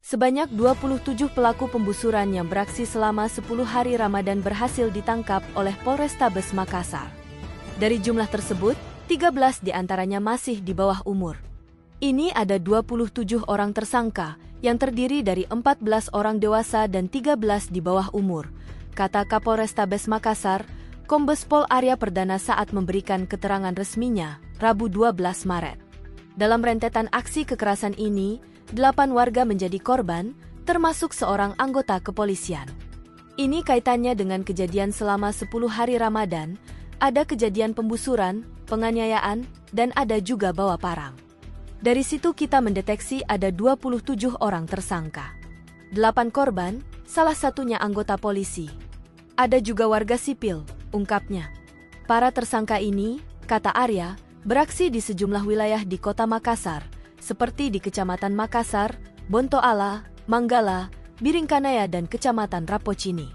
Sebanyak 27 pelaku pembusuran yang beraksi selama 10 hari Ramadan berhasil ditangkap oleh Polrestabes Makassar. Dari jumlah tersebut, 13 diantaranya masih di bawah umur. Ini ada 27 orang tersangka, yang terdiri dari 14 orang dewasa dan 13 di bawah umur, kata Kapolrestabes Makassar, Kombes Pol Arya Perdana saat memberikan keterangan resminya, Rabu 12 Maret. Dalam rentetan aksi kekerasan ini, 8 warga menjadi korban, termasuk seorang anggota kepolisian. Ini kaitannya dengan kejadian selama 10 hari Ramadan, ada kejadian pembusuran, penganiayaan, dan ada juga bawa parang. Dari situ kita mendeteksi ada 27 orang tersangka. 8 korban, salah satunya anggota polisi. Ada juga warga sipil, ungkapnya. Para tersangka ini, kata Arya, beraksi di sejumlah wilayah di kota Makassar, seperti di Kecamatan Makassar, Bontoala, Manggala, Biringkanaya dan Kecamatan Rapocini.